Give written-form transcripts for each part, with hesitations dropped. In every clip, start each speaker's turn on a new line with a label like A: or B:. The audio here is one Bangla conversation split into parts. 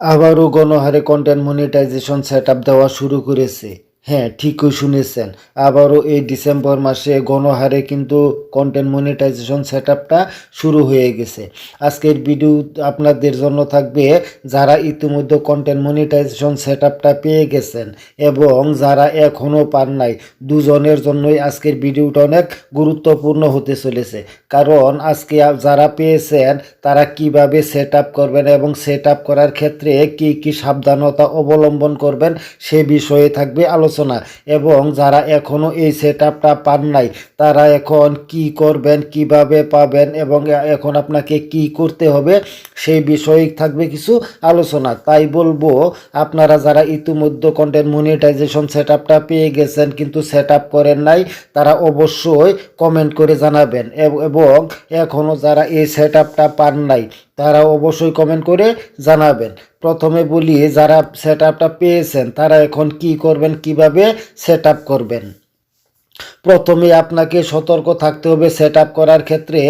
A: আবারও গণহারে কন্টেন্ট মনিটাইজেশন সেটআপ দেওয়া শুরু করেছে। হ্যাঁ, ঠিকই শুনেছেন। আবারও এই ডিসেম্বর মাসে গণহারে কিন্তু কন্টেন্ট মনিটাইজেশন সেটআপটা শুরু হয়ে গেছে। আজকের ভিডিও আপনাদের জন্য থাকবে যারা ইতিমধ্যে কন্টেন্ট মনিটাইজেশন সেটআপটা পেয়ে গেছেন এবং যারা এখনও পান নাই, দুজনের জন্যই আজকের ভিডিওটা অনেক গুরুত্বপূর্ণ হতে চলেছে। কারণ আজকে যারা পেয়েছেন তারা কিভাবে সেটআপ করবেন এবং সেটআপ করার ক্ষেত্রে কি কি সাবধানতা অবলম্বন করবেন সে বিষয়ে থাকবে আলোচনা। এবং যারা এখনও এই সেটআপটা পান নাই তারা এখন কি করবেন, কিভাবে পাবেন এবং এখন আপনাকে কি করতে হবে সেই বিষয়ে থাকবে কিছু আলোচনা। তাই বলবো আপনারা যারা ইতিমধ্যে কন্টেন্ট মনিটাইজেশন সেটআপটা পেয়ে গেছেন কিন্তু সেটআপ করেন নাই তারা অবশ্যই কমেন্ট করে জানাবেন এবং এখনও যারা এই সেটআপটা পান নাই তারা অবশ্যই কমেন্ট করে জানাবেন। প্রথমে বলি যারা সেটআপটা পেয়েছেন তারা এখন কি করবেন, কিভাবে সেটআপ করবেন। প্রথমে আপনাকে সতর্ক থাকতে হবে সেটআপ করার ক্ষেত্রে।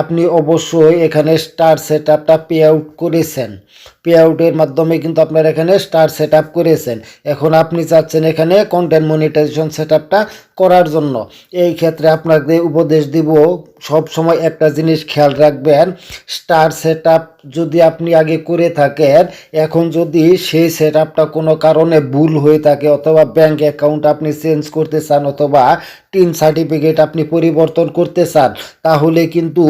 A: আপনি অবশ্যই এখানে স্টার সেটআপটা পে আউট করেছেন, পে আউটের মাধ্যমে কিন্তু আপনারা এখানে স্টার সেটআপ করেছেন। এখন আপনি চাচ্ছেন এখানে কন্টেন্ট মনিটাইজেশন সেটআপটা করার জন্য। এই ক্ষেত্রে আপনাকে উপদেশ দিব সব সময় একটা জিনিস খেয়াল রাখবেন, স্টার সেটআপ যদি আপনি আগে করে থাকেন, এখন যদি সেই সেটআপটা কোনো কারণে ভুল হয়ে থাকে অথবা ব্যাংক অ্যাকাউন্ট আপনি চেঞ্জ করতে চান অথবা টিন সার্টিফিকেট আপনি পরিবর্তন করতে চান তাহলে কিন্তু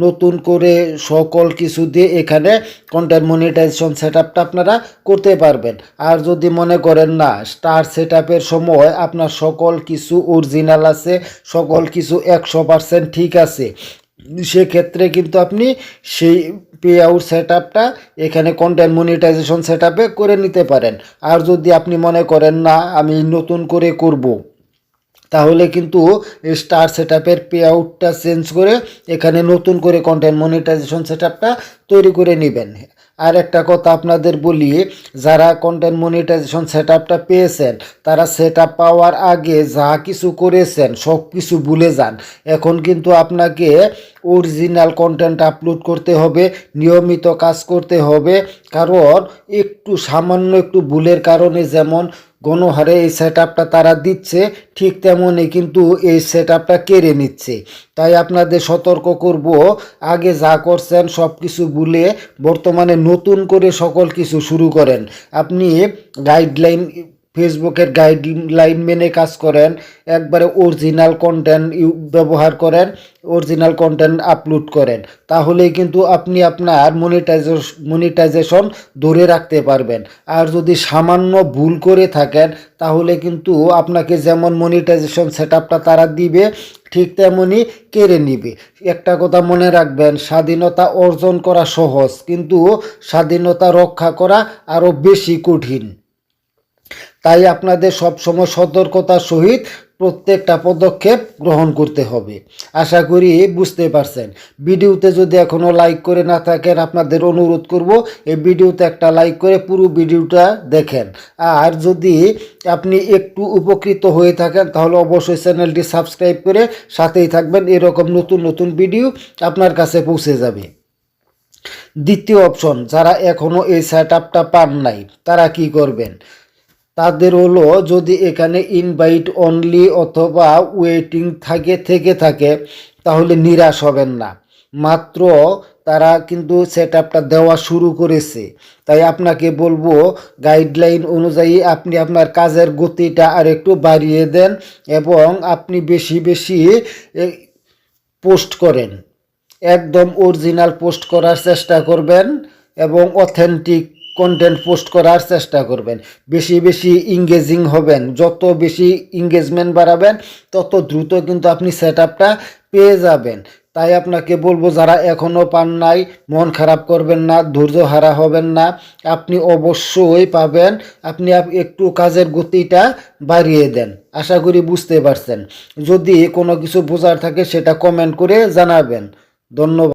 A: নতুন করে সকল কিছু দিয়ে এখানে কন্টেন্ট মনিটাইজেশন সেটআপটা আপনারা করতে পারবেন। আর যদি মনে করেন না স্টার সেটআপের সময় আপনার সকল কিছু অরিজিনাল আছে, সকল কিছু 100% ঠিক আছে, সেক্ষেত্রে কিন্তু আপনি সেই পে আউট সেটআপটা এখানে কন্টেন্ট মনিটাইজেশন সেটআপে করে নিতে পারেন। আর যদি আপনি মনে করেন না আমি নতুন করে করব তাহলে কিন্তু স্টার সেটআপের পে আউটটা চেঞ্জ করে এখানে নতুন করে কন্টেন্ট মনিটাইজেশন সেটআপটা তৈরি করে নেবেন। আর একটা কথা আপনাদের বলি, যারা কন্টেন্ট মনিটাইজেশন সেটআপটা পেয়েছেন তারা সেটআপ পাওয়ার আগে যা কিছু করেছেন সব কিছু ভুলে যান। এখন কিন্তু আপনাকে অরিজিনাল কন্টেন্ট আপলোড করতে হবে, নিয়মিত কাজ করতে হবে। কারণ একটু সামান্য একটু ভুলের কারণে যেমন গণহারে এই সেটআপটা তারা দিচ্ছে ঠিক তেমনই কিন্তু এই সেটআপটা কেড়ে নিচ্ছে। তাই আপনাদের সতর্ক করব, আগে যা করছেন সব কিছু ভুলে বর্তমানে নতুন করে সকল কিছু শুরু করেন। আপনি গাইডলাইন, ফেসবুকের গাইডলাইন মেনে কাজ করেন, একবারে অরিজিনাল কন্টেন্ট ব্যবহার করেন, অরিজিনাল কন্টেন্ট আপলোড করেন, তাহলেই কিন্তু আপনি আপনার মনিটাইজেশন ধরে রাখতে পারবেন। আর যদি সামান্য ভুল করে থাকেন তাহলে কিন্তু আপনাকে যেমন মনিটাইজেশন সেটআপটা তারা দিবে ঠিক তেমনই কেড়ে নিবে। একটা কথা মনে রাখবেন, স্বাধীনতা অর্জন করা সহজ কিন্তু স্বাধীনতা রক্ষা করা আরও বেশি কঠিন। তাই আপনাদের সবসময় সতর্কতার সহিত প্রত্যেকটা পদক্ষেপ গ্রহণ করতে হবে। আশা করি বুঝতে পারছেন। ভিডিওতে যদি এখনও লাইক করে না থাকেন আপনাদের অনুরোধ করব এই ভিডিওতে একটা লাইক করে পুরো ভিডিওটা দেখেন। আর যদি আপনি একটু উপকৃত হয়ে থাকেন তাহলে অবশ্যই চ্যানেলটি সাবস্ক্রাইব করে সাথেই থাকবেন, এরকম নতুন নতুন ভিডিও আপনার কাছে পৌঁছে যাবে। দ্বিতীয় অপশন, যারা এখনও এই সেটআপটা পান নাই তারা কি করবেন, তাদের হলো যদি এখানে ইনভাইট অনলি অথবা ওয়েটিং থেকে থাকে তাহলে নিরাশ হবেন না। মাত্র তারা কিন্তু সেটআপটা দেওয়া শুরু করেছে, তাই আপনাকে বলবো গাইডলাইন অনুযায়ী আপনি আপনার কাজের গতিটা আর একটু বাড়িয়ে দেন এবং আপনি বেশি বেশি পোস্ট করেন, একদম অরিজিনাল পোস্ট করার চেষ্টা করবেন এবং অথেন্টিক কন্টেন্ট পোস্ট করার চেষ্টা করবেন। বেশি বেশি ইংগেজিং হবেন, যত বেশি ইংগেজমেন্ট বাড়াবেন তত দ্রুত কিন্তু আপনি সেটআপটা পেয়ে যাবেন। তাই আপনাকে বলবো যারা এখনও পান নাই মন খারাপ করবেন না, ধৈর্য হারা হবেন না, আপনি অবশ্যই পাবেন। আপনি একটু কাজের গতিটা বাড়িয়ে দেন। আশা করি বুঝতে পারছেন। যদি কোনো কিছু বোঝার থাকে সেটা কমেন্ট করে জানাবেন। ধন্যবাদ।